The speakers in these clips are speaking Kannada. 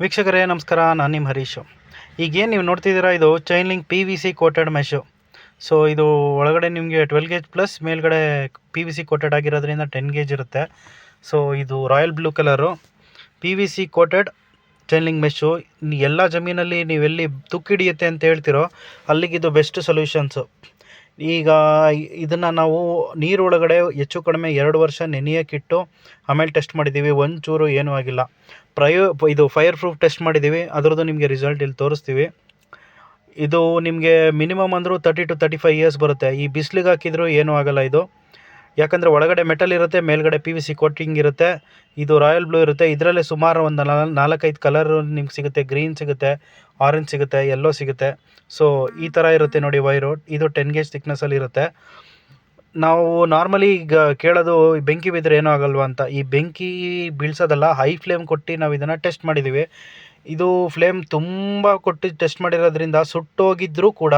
ವೀಕ್ಷಕರೇ ನಮಸ್ಕಾರ, ನಾನು ನಿಮ್ಮ ಹರೀಶು. ಈಗೇನು ನೀವು ನೋಡ್ತಿದ್ದೀರಾ, ಇದು chain link PVC coated mesh. So ಇದು ಒಳಗಡೆ ನಿಮಗೆ 12 ಗೇಜ್ ಪ್ಲಸ್ ಮೇಲ್ಗಡೆ PVC ಕೋಟೆಡ್ ಆಗಿರೋದ್ರಿಂದ 10 ಗೇಜ್ ಇರುತ್ತೆ. ಸೊ ಇದು royal blue colour PVC coated chain link mesh. ಎಲ್ಲ ಜಮೀನಲ್ಲಿ ನೀವೆಲ್ಲಿ ತುಕ್ಕಿಡಿಯುತ್ತೆ ಅಂತ ಹೇಳ್ತಿರೋ ಅಲ್ಲಿಗಿದು ಬೆಸ್ಟ್ ಸೊಲ್ಯೂಷನ್ಸು. ಈಗ ಇದನ್ನು ನಾವು ನೀರೊಳಗಡೆ ಹೆಚ್ಚು ಕಡಿಮೆ 2 ವರ್ಷ ನೆನೆಯೋಕ್ಕಿಟ್ಟು ಆಮೇಲೆ ಟೆಸ್ಟ್ ಮಾಡಿದ್ದೀವಿ. ಒಂಚೂರು ಏನೂ ಆಗಿಲ್ಲ. ಇದು ಫೈರ್ ಪ್ರೂಫ್ ಟೆಸ್ಟ್ ಮಾಡಿದ್ದೀವಿ, ಅದರದ್ದು ನಿಮಗೆ ರಿಸಲ್ಟ್ ಇಲ್ಲಿ ತೋರಿಸ್ತೀವಿ. ಇದು ನಿಮಗೆ ಮಿನಿಮಮ್ ಅಂದರೂ 30 to 35 ಇಯರ್ಸ್ ಬರುತ್ತೆ. ಈ ಬಿಸಿಲಿಗೆ ಹಾಕಿದರೂ ಏನೂ ಆಗಲ್ಲ ಇದು, ಯಾಕಂದರೆ ಒಳಗಡೆ ಮೆಟಲ್ ಇರುತ್ತೆ, ಮೇಲ್ಗಡೆ PVC ಕೋಟಿಂಗ್ ಇರುತ್ತೆ. ಇದು ರಾಯಲ್ ಬ್ಲೂ ಇರುತ್ತೆ. ಇದರಲ್ಲೇ ಸುಮಾರು ಒಂದು 4-5 ಕಲರ್ ನಿಮ್ಗೆ ಸಿಗುತ್ತೆ. ಗ್ರೀನ್ ಸಿಗುತ್ತೆ, ಆರೆಂಜ್ ಸಿಗುತ್ತೆ, ಯೆಲ್ಲೋ ಸಿಗುತ್ತೆ. ಸೊ ಈ ಥರ ಇರುತ್ತೆ ನೋಡಿ ವೈರು. ಇದು 10 ಗೇಜ್ ಥಿಕ್ನೆಸ್ಸಲ್ಲಿ ಇರುತ್ತೆ. ನಾವು ನಾರ್ಮಲಿ ಈಗ ಕೇಳೋದು ಬೆಂಕಿ ಬಿದ್ದರೆ ಏನೂ ಆಗಲ್ವಾ ಅಂತ. ಈ ಬೆಂಕಿ ಬೀಳ್ಸೋದಲ್ಲ, ಹೈ ಫ್ಲೇಮ್ ಕೊಟ್ಟು ನಾವು ಇದನ್ನು ಟೆಸ್ಟ್ ಮಾಡಿದ್ದೀವಿ. ಇದು ಫ್ಲೇಮ್ ತುಂಬ ಕೊಟ್ಟು ಟೆಸ್ಟ್ ಮಾಡಿರೋದ್ರಿಂದ ಸುಟ್ಟೋಗಿದ್ದರೂ ಕೂಡ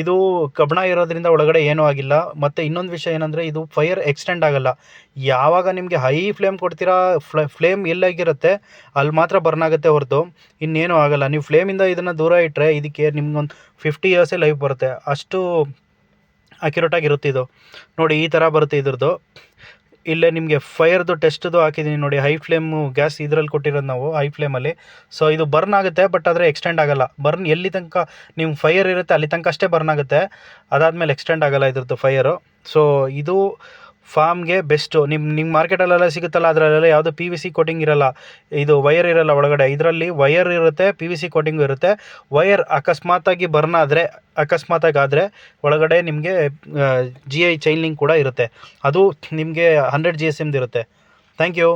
ಇದು ಕಬ್ಬಣ ಇರೋದ್ರಿಂದ ಒಳಗಡೆ ಏನೂ ಆಗಿಲ್ಲ. ಮತ್ತು ಇನ್ನೊಂದು ವಿಷಯ ಏನಂದರೆ, ಇದು ಫೈರ್ ಎಕ್ಸ್ಟೆಂಡ್ ಆಗೋಲ್ಲ. ಯಾವಾಗ ನಿಮಗೆ ಹೈ ಫ್ಲೇಮ್ ಕೊಡ್ತೀರಾ, ಫ್ಲೇಮ್ ಎಲ್ಲಾಗಿರುತ್ತೆ ಅಲ್ಲಿ ಮಾತ್ರ ಬರ್ನ್ ಆಗುತ್ತೆ ಹೊರತು ಇನ್ನೇನೂ ಆಗೋಲ್ಲ. ನೀವು ಫ್ಲೇಮಿಂದ ಇದನ್ನು ದೂರ ಇಟ್ಟರೆ ಇದಕ್ಕೆ ನಿಮ್ಗೊಂದು 50 ಇಯರ್ಸೇ ಲೈಫ್ ಬರುತ್ತೆ. ಅಷ್ಟು ಅಕ್ಯುರೇಟಾಗಿರುತ್ತೆ ಇದು. ನೋಡಿ ಈ ಥರ ಬರುತ್ತೆ ಇದ್ರದ್ದು. ಇಲ್ಲೇ ನಿಮಗೆ ಫೈರ್ದು ಟೆಸ್ಟ್ದು ಹಾಕಿದ್ದೀನಿ ನೋಡಿ. ಹೈ ಫ್ಲೇಮು ಗ್ಯಾಸ್ ಇದರಲ್ಲಿ ಕೊಟ್ಟಿರೋದು ನಾವು ಹೈ ಫ್ಲೇಮಲ್ಲಿ. ಸೊ ಇದು ಬರ್ನ್ ಆಗುತ್ತೆ, ಬಟ್ ಆದರೆ ಎಕ್ಸ್ಟೆಂಡ್ ಆಗೋಲ್ಲ. ಬರ್ನ್ ಎಲ್ಲಿ ತನಕ ನಿಮ್ಮ ಫೈರ್ ಇರುತ್ತೆ ಅಲ್ಲಿ ತನಕ ಅಷ್ಟೇ ಬರ್ನ್ ಆಗುತ್ತೆ, ಅದಾದಮೇಲೆ ಎಕ್ಸ್ಟೆಂಡ್ ಆಗೋಲ್ಲ ಇದ್ರದ್ದು ಫೈರು. ಸೊ ಇದು ಫಾರ್ಮ್ಗೆ ಬೆಸ್ಟು. ನಿಮ್ಮ ಮಾರ್ಕೆಟಲ್ಲೆಲ್ಲ ಸಿಗುತ್ತಲ್ಲ, ಅದರಲ್ಲೆಲ್ಲ ಯಾವುದೋ PVC ಕೋಟಿಂಗ್ ಇರೋಲ್ಲ, ಇದು ವೈರ್ ಇರೋಲ್ಲ ಒಳಗಡೆ. ಇದರಲ್ಲಿ ವೈರ್ ಇರುತ್ತೆ, PVC ಕೋಟಿಂಗು ಇರುತ್ತೆ. ವೈರ್ ಅಕಸ್ಮಾತಾಗಿ ಬರ್ನ್ ಆದರೆ, ಅಕಸ್ಮಾತಾಗಿ ಒಳಗಡೆ ನಿಮಗೆ GI ಚೈನ್ ಲಿಂಕ್ ಕೂಡ ಇರುತ್ತೆ. ಅದು ನಿಮಗೆ 100 GSM ಇರುತ್ತೆ. Thank you.